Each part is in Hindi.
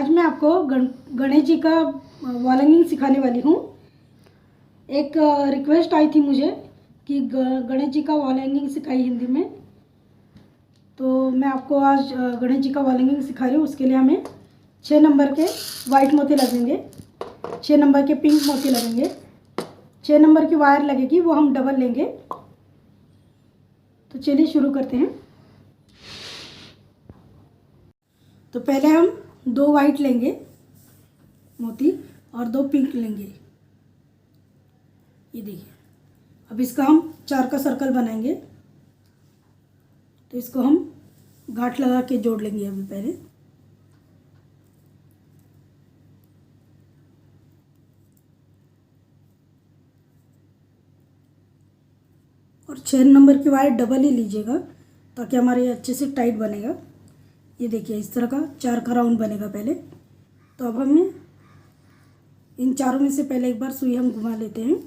आज मैं आपको गणेश जी का वॉल हैंगिंग सिखाने वाली हूँ। एक रिक्वेस्ट आई थी मुझे कि गणेश जी का वॉल हैंगिंग सिखाई हिंदी में, तो मैं आपको आज गणेश जी का वॉल हैंगिंग सिखा रही हूँ। उसके लिए हमें 6 नंबर के वाइट मोती लगेंगे, 6 नंबर के पिंक मोती लगेंगे, 6 नंबर की वायर लगेगी, वो हम डबल लेंगे। तो चलिए शुरू करते हैं। तो पहले हम 2 वाइट लेंगे मोती और 2 पिंक लेंगे। ये देखिए, अब इसका हम 4 का सर्कल बनाएंगे। तो इसको हम गांठ लगा के जोड़ लेंगे अभी पहले। और 6 नंबर की वायर डबल ही लीजिएगा ताकि हमारे अच्छे से टाइट बनेगा। ये देखिए, इस तरह का 4 का राउंड बनेगा पहले। तो अब हमें इन चारों में से पहले एक बार सुई हम घुमा लेते हैं।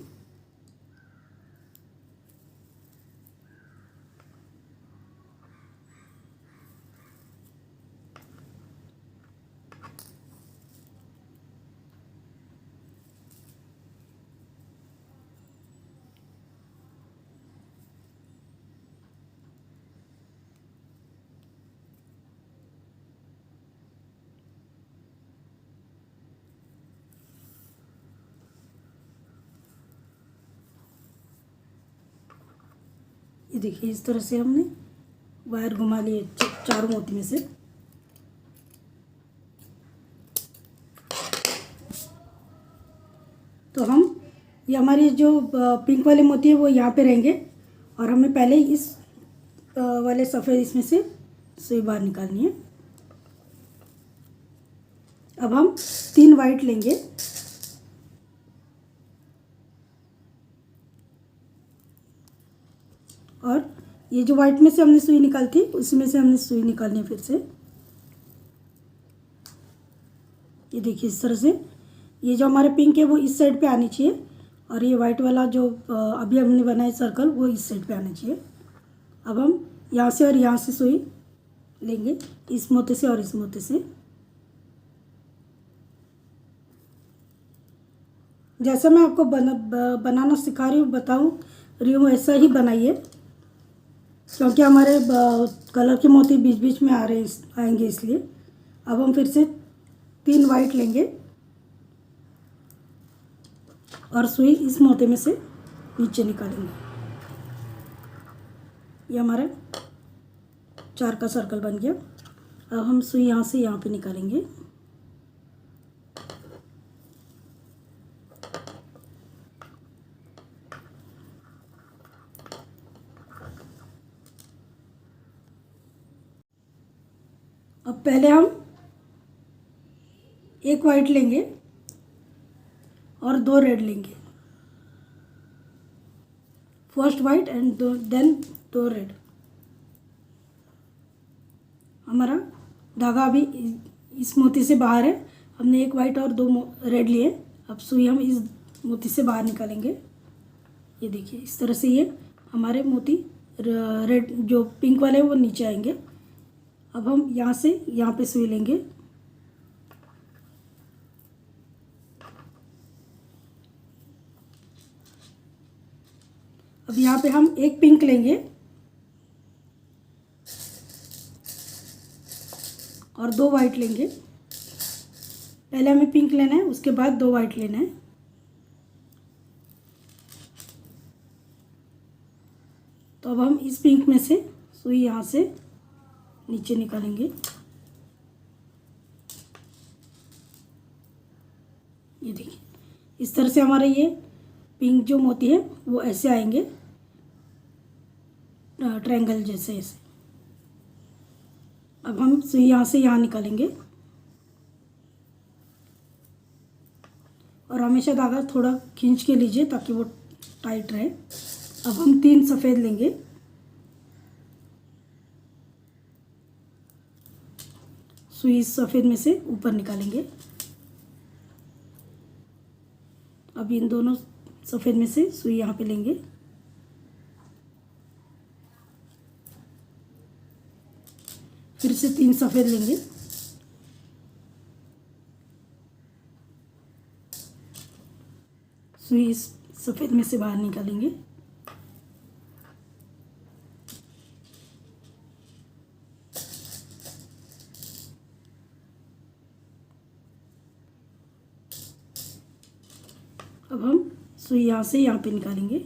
ये देखिए, इस तरह से हमने वायर घुमा लिए चारों मोती में से। तो हम ये हमारी जो पिंक वाले मोती है वो यहाँ पे रहेंगे और हमें पहले इस वाले सफ़ेद इसमें से सुई बाहर निकालनी है। अब हम 3 वाइट लेंगे और ये जो वाइट में से हमने सुई निकाली थी उसी में से हमने सुई निकालनी है फिर से। ये देखिए, इस तरह से ये जो हमारे पिंक है वो इस साइड पे आनी चाहिए और ये वाइट वाला जो अभी हमने बनाया सर्कल वो इस साइड पे आना चाहिए। अब हम यहाँ से और यहाँ से सुई लेंगे, इस मोती से और इस मोती से। जैसा मैं आपको बनाना सिखा रही हूँ, बताऊँ रही हूँ, ऐसा ही बनाइए, क्योंकि हमारे कलर के मोती बीच बीच में आएंगे इसलिए। अब हम फिर से 3 वाइट लेंगे और सुई इस मोती में से नीचे निकालेंगे। ये हमारा 4 का सर्कल बन गया। अब हम सुई यहाँ से यहाँ पे निकालेंगे। अब पहले हम 1 वाइट लेंगे और 2 रेड लेंगे। First white and then 2 red. हमारा धागा अभी इस मोती से बाहर है। हमने 1 वाइट और 2 रेड लिए। अब सुई हम इस मोती से बाहर निकालेंगे। ये देखिए, इस तरह से ये हमारे मोती रेड जो पिंक वाले हैं वो नीचे आएंगे। अब हम यहाँ से यहाँ पे सुई लेंगे। अब यहाँ पे हम 1 पिंक लेंगे और 2 वाइट लेंगे। पहले हमें पिंक लेना है, उसके बाद 2 वाइट लेना है। तो अब हम इस पिंक में से सुई यहाँ से नीचे निकालेंगे। ये देखिए, इस तरह से हमारा ये पिंक जो मोती है वो ऐसे आएंगे, ट्रायंगल जैसे ऐसे। अब हम सुई यहाँ से यहाँ निकालेंगे और हमेशा धागा थोड़ा खींच के लीजिए ताकि वो टाइट रहे। अब हम 3 सफ़ेद लेंगे। सुई इस सफ़ेद में से ऊपर निकालेंगे। अब इन दोनों सफ़ेद में से सुई यहाँ पे लेंगे। फिर से 3 सफ़ेद लेंगे। सुई इस सफ़ेद में से बाहर निकालेंगे। अब हम सुई यहाँ से यहाँ पे निकालेंगे।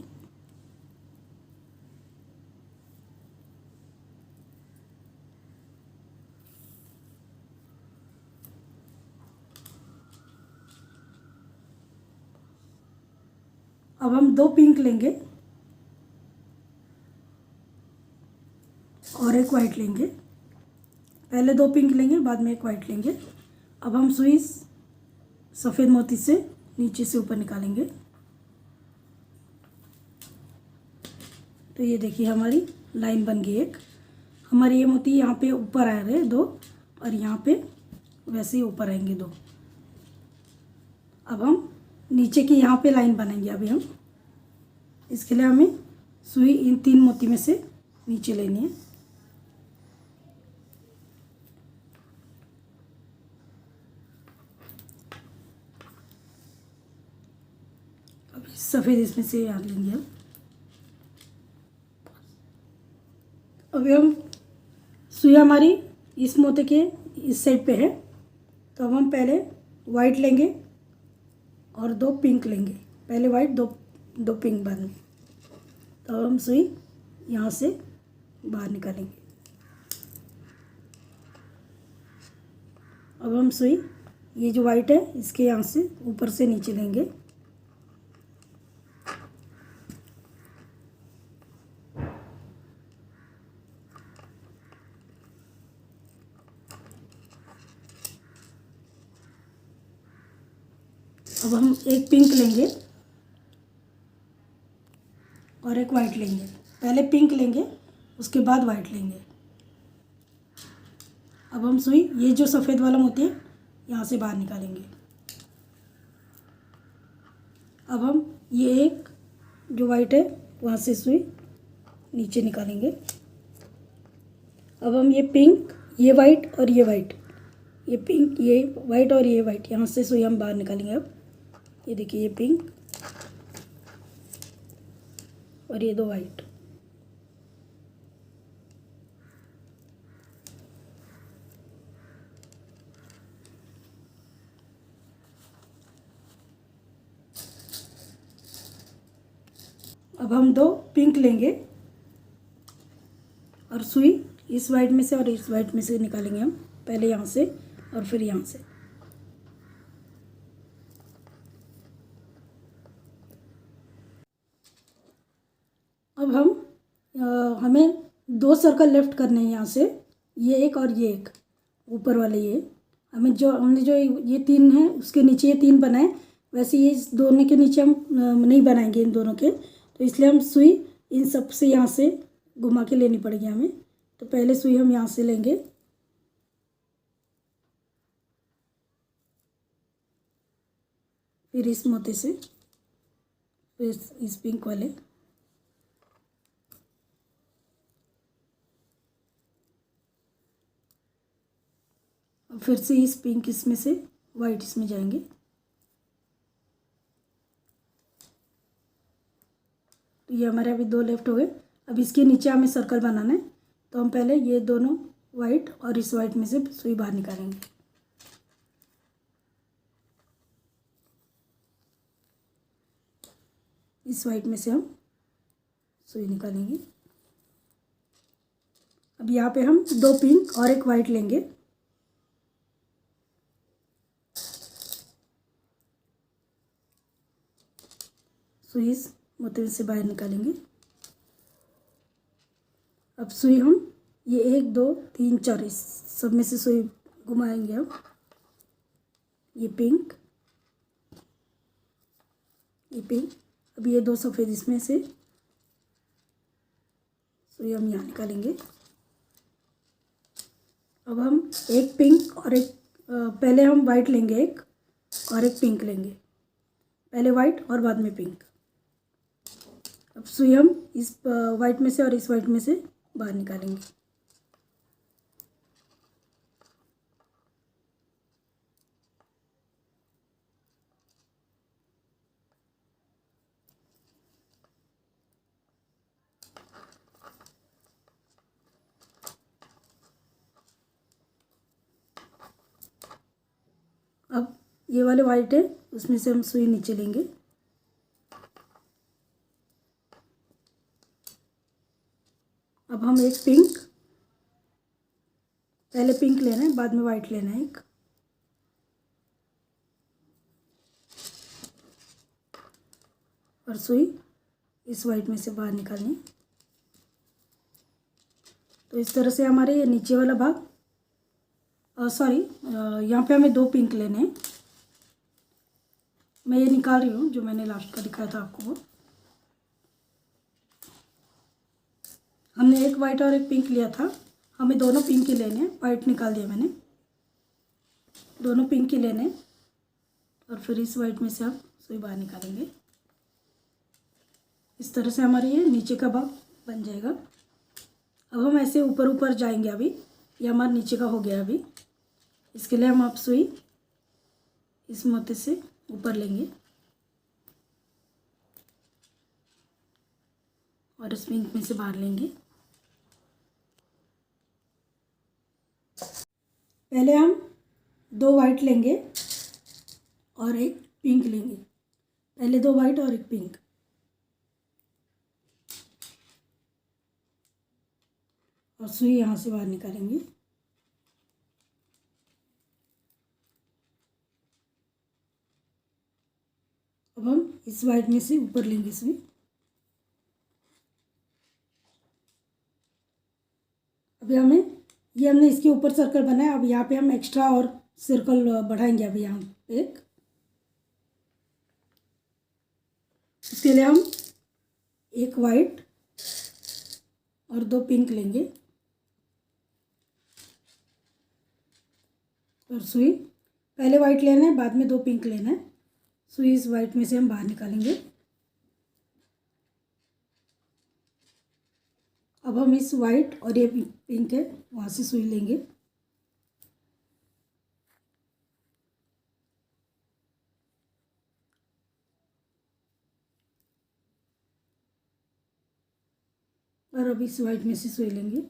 अब हम 2 पिंक लेंगे और एक वाइट लेंगे। पहले 2 पिंक लेंगे, बाद में एक वाइट लेंगे। अब हम सुई सफ़ेद मोती से नीचे से ऊपर निकालेंगे। तो ये देखिए हमारी लाइन बन गई एक। हमारे ये मोती यहाँ पे ऊपर आ रहे 2 और यहाँ पे वैसे ही ऊपर आएंगे 2। अब हम नीचे की यहाँ पे लाइन बनाएंगे। अभी हम इसके लिए हमें सुई इन 3 मोती में से नीचे लेनी है। अब सफ़ेद इसमें से यहाँ लेंगे हम। अभी हम सुई हमारी इस मोती के इस साइड पे है, तो अब हम पहले वाइट लेंगे और 2 पिंक लेंगे। पहले वाइट, दो पिंक बाद में। तो अब हम सुई यहाँ से बाहर निकालेंगे। अब हम सुई ये जो वाइट है इसके यहाँ से ऊपर से नीचे लेंगे। अब हम एक पिंक लेंगे और एक वाइट लेंगे। पहले पिंक लेंगे, उसके बाद वाइट लेंगे। अब हम सुई ये जो सफ़ेद वाला मोती है यहाँ से बाहर निकालेंगे। अब हम ये एक जो वाइट है वहाँ से सुई नीचे निकालेंगे। अब हम ये पिंक, ये वाइट और ये वाइट, ये पिंक, ये वाइट और ये वाइट, यहाँ से सुई हम बाहर निकालेंगे। अब ये देखिए ये पिंक और ये 2 वाइट। अब हम 2 पिंक लेंगे और सुई इस वाइट में से और इस वाइट में से निकालेंगे हम। पहले यहाँ से और फिर यहाँ से। अब हम हमें 2 सर्कल लेफ्ट करने हैं यहाँ से, ये एक और ये एक ऊपर वाले। ये हमने जो ये 3 हैं उसके नीचे ये 3 बनाए, वैसे ये इस दोनों के नीचे हम नहीं बनाएंगे इन दोनों के। तो इसलिए हम सुई इन सब से यहाँ से घुमा के लेनी पड़ेगी हमें। तो पहले सुई हम यहाँ से लेंगे, फिर इस मोती से, फिर इस पिंक वाले, और फिर से इस पिंक इसमें से वाइट इसमें जाएंगे। तो ये हमारे अभी 2 लेफ्ट हो गए। अब इसके नीचे हमें सर्कल बनाना है, तो हम पहले ये दोनों वाइट और इस वाइट में से सुई बाहर निकालेंगे। इस वाइट में से हम सुई निकालेंगे। अब यहाँ पे हम 2 पिंक और एक वाइट लेंगे। सुई इस मोती से बाहर निकालेंगे। अब सुई हम ये 1 2 3 4 इस सब में से सुई घुमाएंगे। अब ये पिंक, ये पिंक। अब ये 2 सफ़ेद इसमें से सुई हम यहाँ निकालेंगे। अब हम एक पिंक और एक पहले हम वाइट लेंगे एक और एक पिंक लेंगे। पहले वाइट और बाद में पिंक। अब सुई हम इस वाइट में से और इस वाइट में से बाहर निकालेंगे। ये वाले वाइट है, उसमें से हम सुई नीचे लेंगे। अब हम एक पिंक, पहले पिंक लेना है, बाद में वाइट लेना है एक। और सुई इस वाइट में से बाहर निकालनी। तो इस तरह से हमारे ये नीचे वाला भाग, सॉरी, यहाँ पे हमें 2 पिंक लेने हैं। मैं ये निकाल रही हूँ जो मैंने लास्ट का दिखाया था आपको वो। हमने एक वाइट और एक पिंक लिया था, हमें दोनों पिंक ही लेने हैं। वाइट निकाल दिया मैंने, दोनों पिंक ही लेने हैं। और फिर इस वाइट में से आप सुई बाहर निकालेंगे। इस तरह से हमारे ये नीचे का भाग बन जाएगा। अब हम ऐसे ऊपर ऊपर जाएंगे। अभी ये हमारा नीचे का हो गया। अभी इसके लिए हम आप सुई इस मोती से ऊपर लेंगे और इस पिंक में से बाहर लेंगे। पहले हम 2 वाइट लेंगे और एक पिंक लेंगे। पहले 2 वाइट और एक पिंक। और सुई यहाँ से बाहर निकालेंगे। अब हम इस वाइट में से ऊपर लेंगे सुई। अभी हमने इसके ऊपर सर्कल बनाया। अब यहाँ पे हम एक्स्ट्रा और सर्कल बढ़ाएंगे। अभी यहाँ पे एक, इसके लिए हम एक वाइट और 2 पिंक लेंगे और सुई पहले वाइट लेना है, बाद में 2 पिंक लेना है। सुई इस वाइट में से हम बाहर निकालेंगे। अब हम इस वाइट और ये पिंक है वहाँ से सुई लेंगे। और अब इस वाइट में से सुई लेंगे।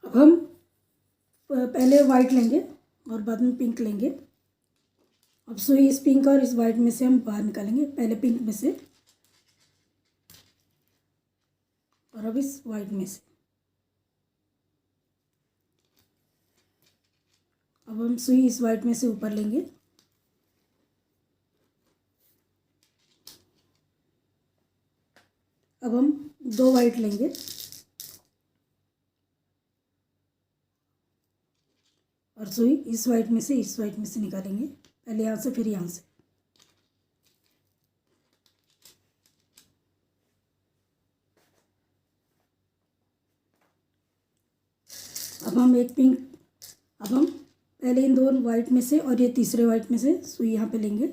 अब हम पहले वाइट लेंगे और बाद में पिंक लेंगे। अब सुई इस पिंक और इस वाइट में से हम बाहर निकालेंगे, पहले पिंक में से और अब इस वाइट में से। अब हम सुई इस वाइट में से ऊपर लेंगे। अब हम 2 वाइट लेंगे और सुई इस वाइट में से इस वाइट में से निकालेंगे, पहले यहाँ से फिर यहाँ से। अब हम एक पिंक, अब हम पहले इन 2 वाइट में से और ये तीसरे वाइट में से सुई यहाँ पे लेंगे।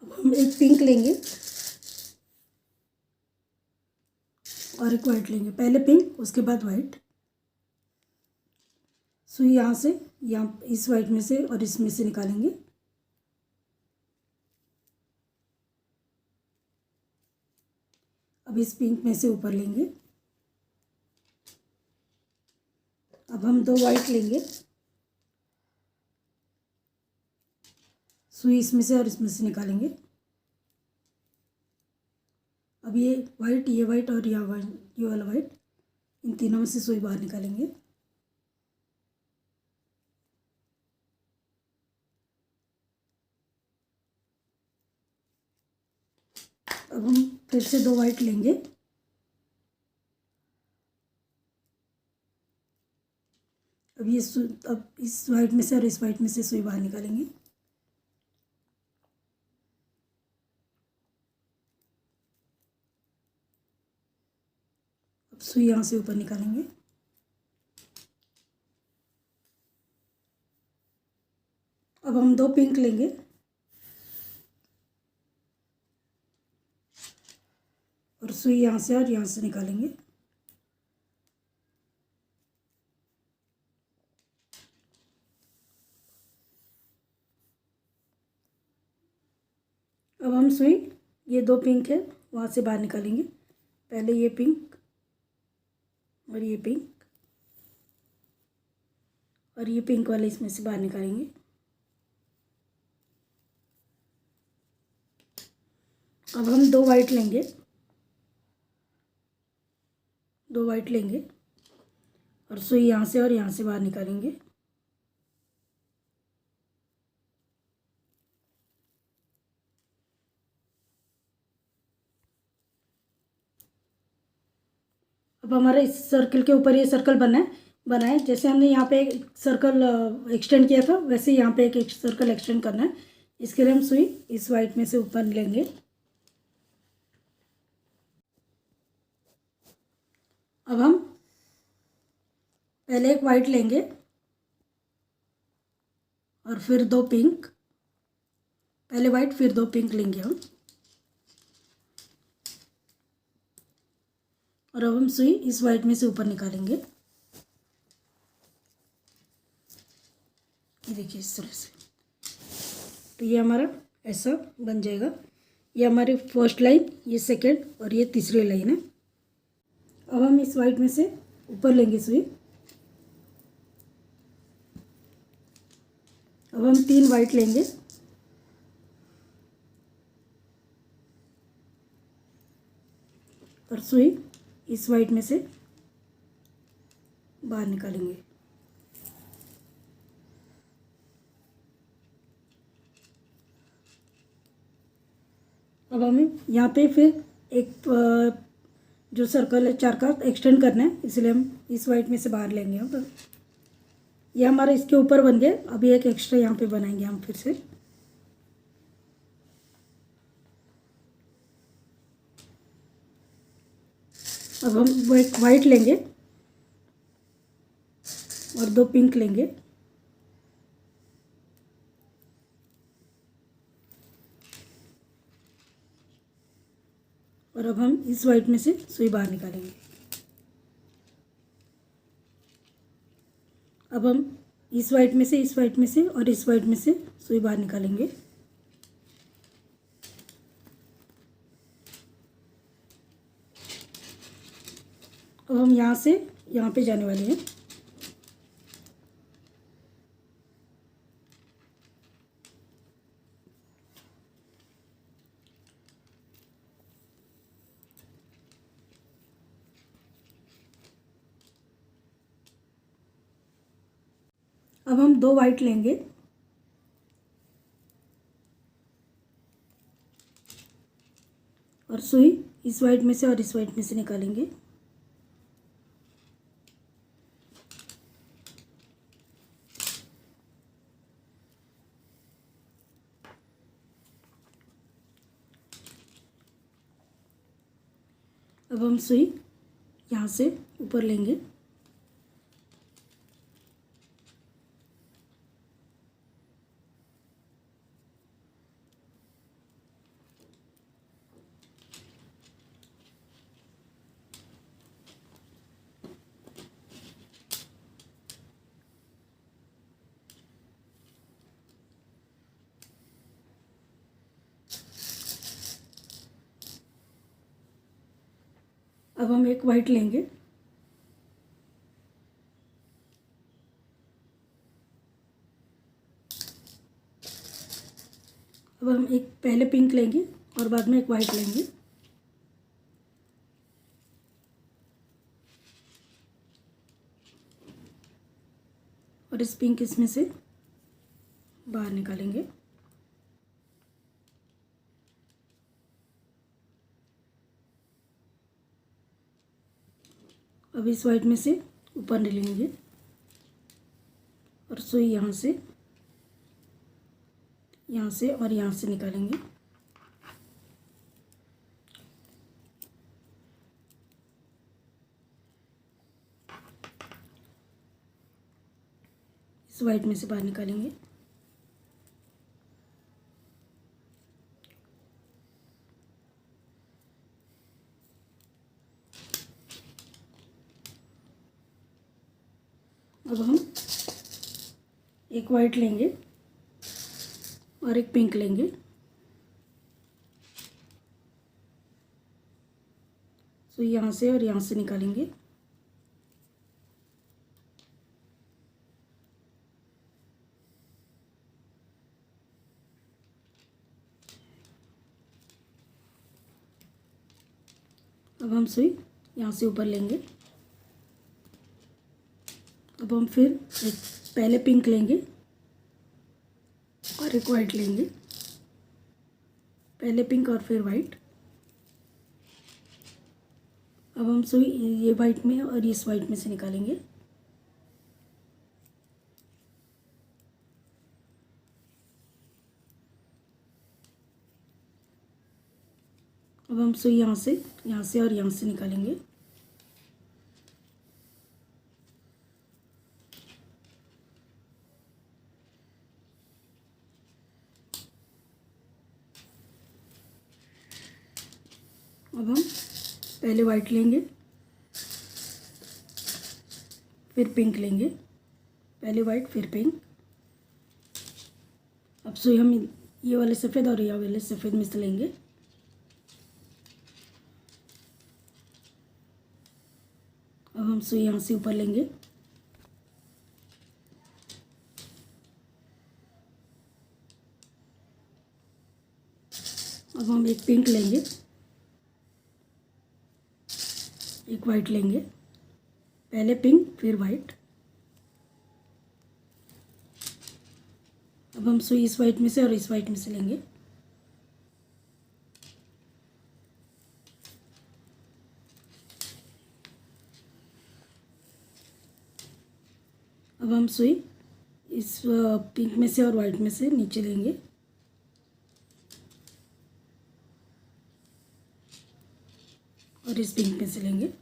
अब हम एक पिंक लेंगे और एक वाइट लेंगे, पहले पिंक उसके बाद वाइट। सुई यहाँ से यहाँ इस वाइट में से और इसमें से निकालेंगे। अब इस पिंक में से ऊपर लेंगे। अब हम 2 वाइट लेंगे, सुई इसमें से और इसमें से निकालेंगे। अब ये वाइट और यह वाइट, ये वाला वाइट, इन तीनों में से सुई बाहर निकालेंगे। अब हम फिर से 2 वाइट लेंगे। अब इस वाइट में से और इस वाइट में से सुई बाहर निकालेंगे। अब सुई यहाँ से ऊपर निकालेंगे। अब हम 2 पिंक लेंगे और सुई यहाँ से और यहाँ से निकालेंगे। अब हम सुई, ये दो पिंक है वहाँ से बाहर निकालेंगे। पहले ये पिंक और ये पिंक, और ये पिंक वाले इसमें से बाहर निकालेंगे। अब हम दो वाइट लेंगे, दो वाइट लेंगे और सुई यहाँ से और यहाँ से बाहर निकालेंगे। अब हमारा इस सर्कल के ऊपर ये सर्कल बना है। जैसे हमने यहाँ पे एक सर्कल एक्सटेंड किया था, वैसे यहाँ पे एक सर्कल एक्सटेंड करना है। इसके लिए हम सुई इस वाइट में से ऊपर लेंगे। अब हम पहले एक वाइट लेंगे और फिर दो पिंक, पहले वाइट फिर दो पिंक लेंगे हम। और अब हम सुई इस वाइट में से ऊपर निकालेंगे। ये देखिए इस तरह से। तो ये हमारा ऐसा बन जाएगा। ये हमारी फर्स्ट लाइन, ये सेकंड और ये तीसरी लाइन है। अब हम इस वाइट में से ऊपर लेंगे सुई। अब हम तीन वाइट लेंगे और सुई इस वाइट में से बाहर निकालेंगे। अब हमें यहाँ पे फिर एक जो सर्कल है चार का एक्सटेंड करना है, इसलिए हम इस वाइट में से बाहर लेंगे। अब ये हमारा इसके ऊपर बन गया। अभी एक एक्स्ट्रा यहाँ पे बनाएंगे हम फिर से। अब हम वो एक वाइट लेंगे और दो पिंक लेंगे और अब हम इस वाइट में से सुई बाहर निकालेंगे। अब हम इस वाइट में से, इस वाइट में से और इस वाइट में से सुई बाहर निकालेंगे। अब हम यहाँ से यहाँ पे जाने वाले हैं। अब हम दो वाइट लेंगे और सुई इस वाइट में से और इस वाइट में से निकालेंगे। अब हम सुई यहाँ से ऊपर लेंगे अब हम एक वाइट लेंगे अब हम एक पहले पिंक लेंगे और बाद में एक वाइट लेंगे। और इस पिंक इसमें से बाहर निकालेंगे। अब इस वाइट में से ऊपर लेंगे और सुई यहाँ से और यहाँ से निकालेंगे। इस वाइट में से बाहर निकालेंगे। एक वाइट लेंगे और एक पिंक लेंगे। सुई यहाँ से और यहाँ से निकालेंगे। अब हम सुई यहाँ से ऊपर लेंगे। अब हम फिर एक पहले पिंक लेंगे और एक वाइट लेंगे। पहले पिंक और फिर वाइट। अब हम सुई ये वाइट में और इस वाइट में से निकालेंगे। अब हम सुई यहाँ से और यहाँ से निकालेंगे। अब हम पहले वाइट लेंगे, फिर पिंक लेंगे। पहले वाइट फिर पिंक। अब सुई हम ये वाले सफ़ेद और ये वाले सफ़ेद में से लेंगे। अब हम सुई यहाँ से ऊपर लेंगे। अब हम एक पिंक लेंगे, एक वाइट लेंगे। पहले पिंक फिर वाइट। अब हम सुई इस वाइट में से और इस वाइट में से लेंगे। अब हम सुई इस पिंक में से और वाइट में से नीचे लेंगे। और इस पिंक में से लेंगे।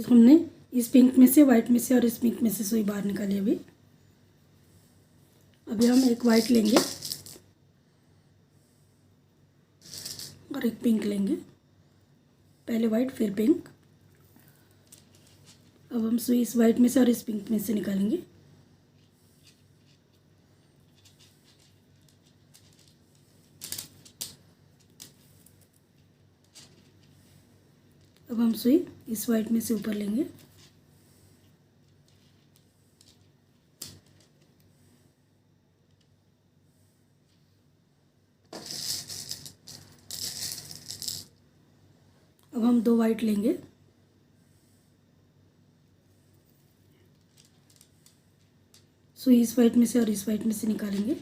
हमने इस पिंक में से, वाइट में से और इस पिंक में से सुई बाहर निकाली। अभी हम एक वाइट लेंगे और एक पिंक लेंगे। पहले वाइट फिर पिंक। अब हम सुई इस वाइट में से और इस पिंक में से निकालेंगे। अब हम सुई इस वाइट में से ऊपर लेंगे। अब हम दो वाइट लेंगे। सुई इस वाइट में से और इस वाइट में से निकालेंगे।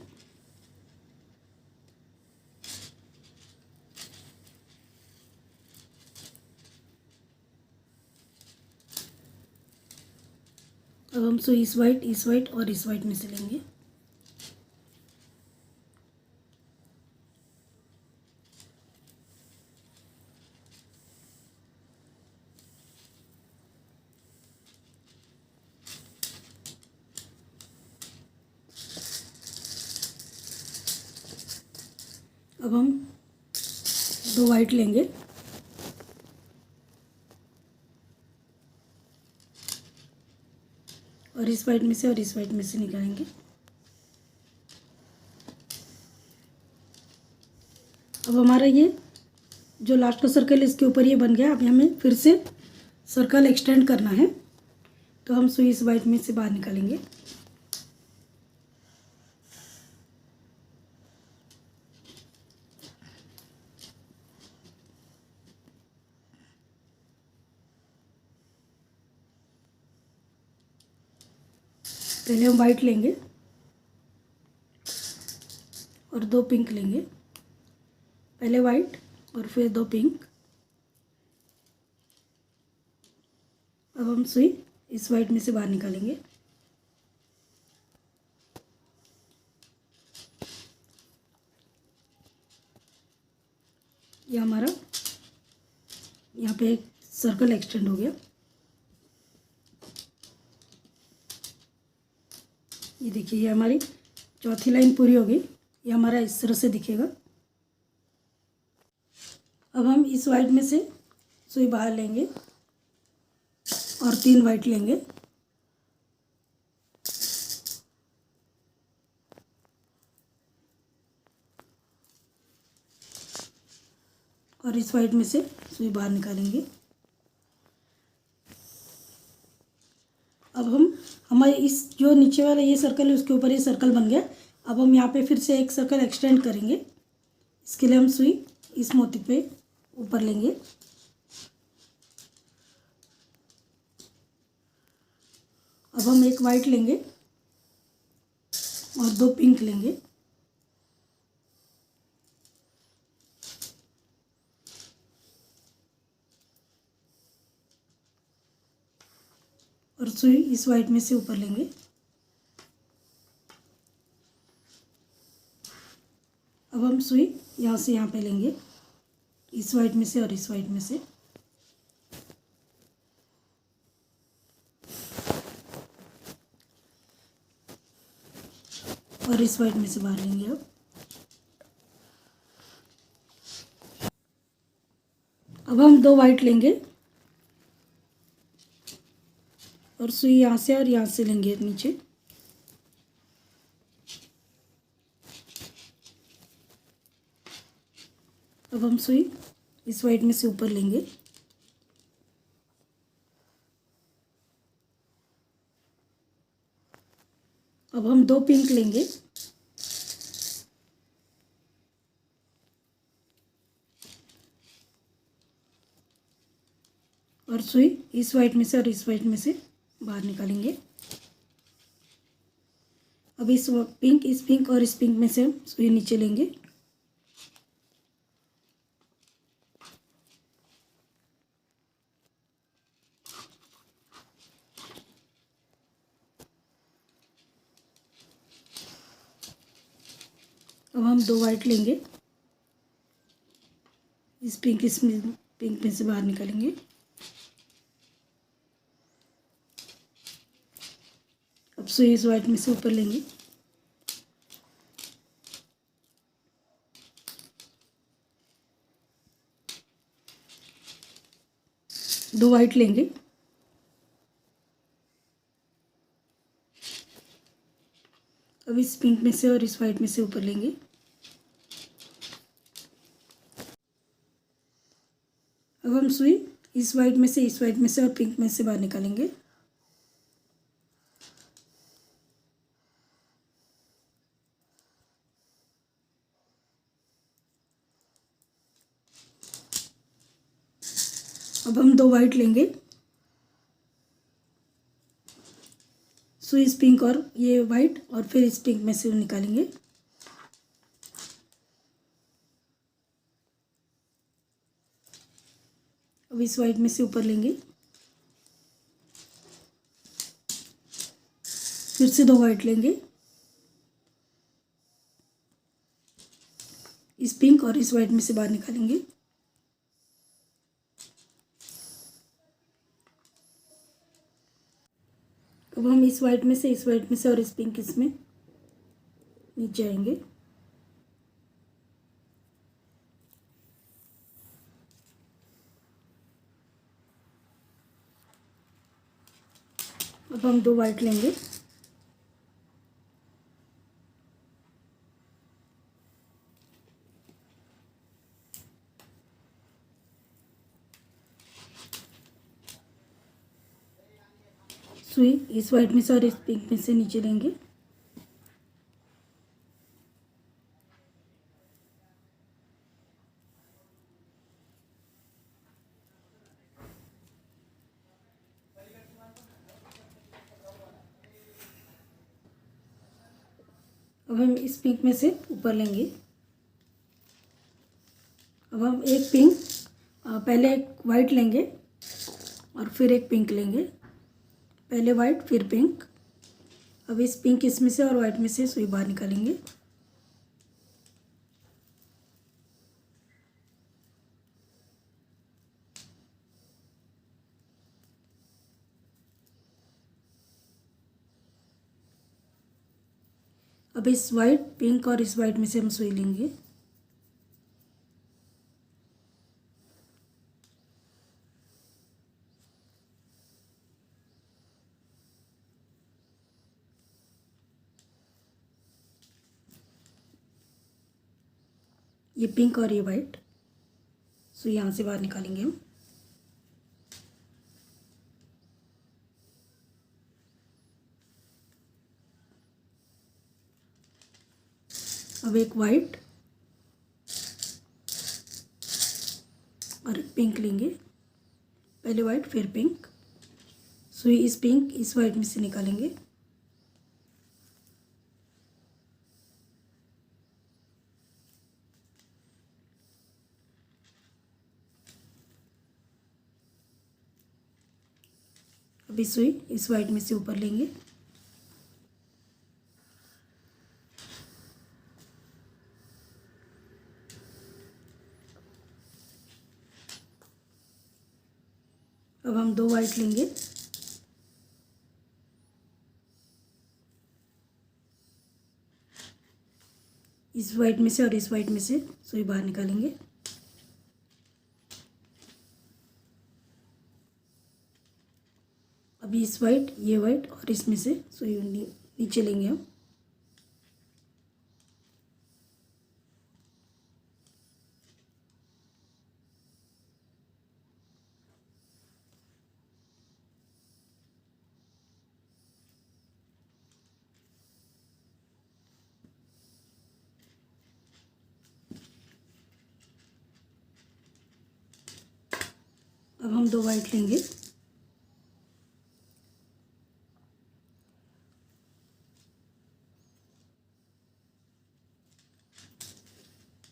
अब हम सुई इस वाइट और इस वाइट में से लेंगे। अब हम दो वाइट लेंगे और इस वाइट में से और इस वाइट में से निकालेंगे। अब हमारा ये जो लास्ट का सर्कल है इसके ऊपर ये बन गया। अभी हमें फिर से सर्कल एक्सटेंड करना है, तो हम सुई इस वाइट में से बाहर निकालेंगे। पहले हम वाइट लेंगे और दो पिंक लेंगे। पहले वाइट और फिर दो पिंक। अब हम सुई इस वाइट में से बाहर निकालेंगे। ये हमारा यहाँ पे एक सर्कल एक्सटेंड हो गया। ये देखिए, ये हमारी चौथी लाइन पूरी हो गई। ये हमारा इस तरह से दिखेगा। अब हम इस वाइट में से सुई बाहर लेंगे और 3 वाइट लेंगे। और इस वाइट में से सुई बाहर निकालेंगे। अब हमारे इस जो नीचे वाला ये सर्कल है उसके ऊपर ये सर्कल बन गया। अब हम यहाँ पे फिर से एक सर्कल एक्सटेंड करेंगे। इसके लिए हम सुई इस मोती पे ऊपर लेंगे। अब हम एक वाइट लेंगे और 2 पिंक लेंगे। और सुई इस वाइट में से ऊपर लेंगे। अब हम सुई यहाँ से यहाँ पे लेंगे, इस वाइट में से और इस वाइट में से। और इस वाइट में से बाहर लेंगे। अब हम 2 वाइट लेंगे और सुई यहाँ से और यहाँ से लेंगे नीचे। अब हम सुई इस वाइट में से ऊपर लेंगे। अब हम 2 पिंक लेंगे और सुई इस वाइट में से और इस वाइट में से बाहर निकालेंगे। अब इस पिंक और इस पिंक में से हम सुई नीचे लेंगे। अब हम 2 वाइट लेंगे, इस पिंक में से बाहर निकालेंगे। अब सुई इस वाइट में से ऊपर लेंगे। दो वाइट लेंगे। अब इस पिंक में से और इस वाइट में से ऊपर लेंगे। अब हम सुई इस वाइट में से, इस वाइट में से और पिंक में से बाहर निकालेंगे। अब हम 2 वाइट लेंगे, सुई इस पिंक और ये वाइट और फिर इस पिंक में से निकालेंगे। अब इस वाइट में से ऊपर लेंगे। फिर से 2 वाइट लेंगे, इस पिंक और इस वाइट में से बाहर निकालेंगे। अब हम इस वाइट में से, इस वाइट में से और इस पिंक इसमें नीचे आएंगे। अब हम 2 वाइट लेंगे, सुई इस वाइट में से और इस पिंक में से नीचे लेंगे। अब हम इस पिंक में से ऊपर लेंगे। अब हम एक पिंक, पहले एक वाइट लेंगे और फिर एक पिंक लेंगे। पहले वाइट फिर पिंक। अब इस पिंक इसमें से और वाइट में से सुई बाहर निकालेंगे। अब इस वाइट पिंक और इस वाइट में से हम सुई लेंगे। ये पिंक और ये वाइट सुई यहाँ से बाहर निकालेंगे हम। अब एक वाइट और एक पिंक लेंगे, पहले वाइट फिर पिंक, सुई इस पिंक इस वाइट में से निकालेंगे। अभी सुई इस वाइट में से ऊपर लेंगे। अब हम 2 वाइट लेंगे, इस वाइट में से और इस वाइट में से सुई बाहर निकालेंगे। अभी इस वाइट ये वाइट और इसमें से सुई नीचे लेंगे हम। अब हम 2 वाइट लेंगे,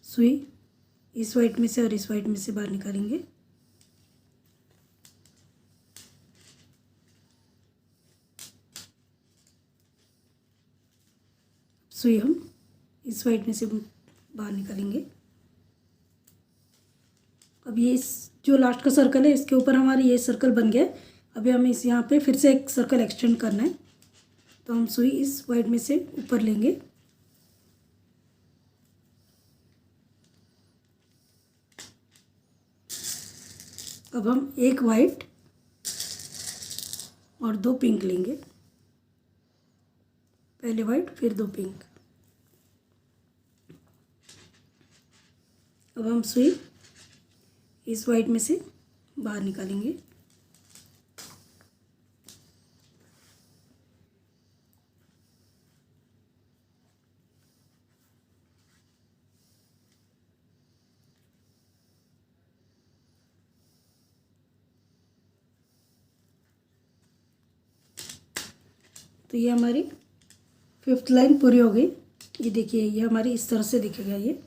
सुई इस वाइट में से और इस वाइट में से बाहर निकालेंगे। सुई हम इस वाइट में से बाहर निकालेंगे। अब ये इस जो लास्ट का सर्कल है इसके ऊपर हमारा ये सर्कल बन गया है। अभी हमें इस यहाँ पे फिर से एक सर्कल एक्सटेंड करना है, तो हम सुई इस वाइट में से ऊपर लेंगे। अब हम एक वाइट और 2 पिंक लेंगे, पहले वाइट फिर 2 पिंक। अब हम सुई इस वाइट में से बाहर निकालेंगे। तो ये हमारी 5th लाइन पूरी हो गई। ये देखिए ये हमारी इस तरह से दिखेगा ये।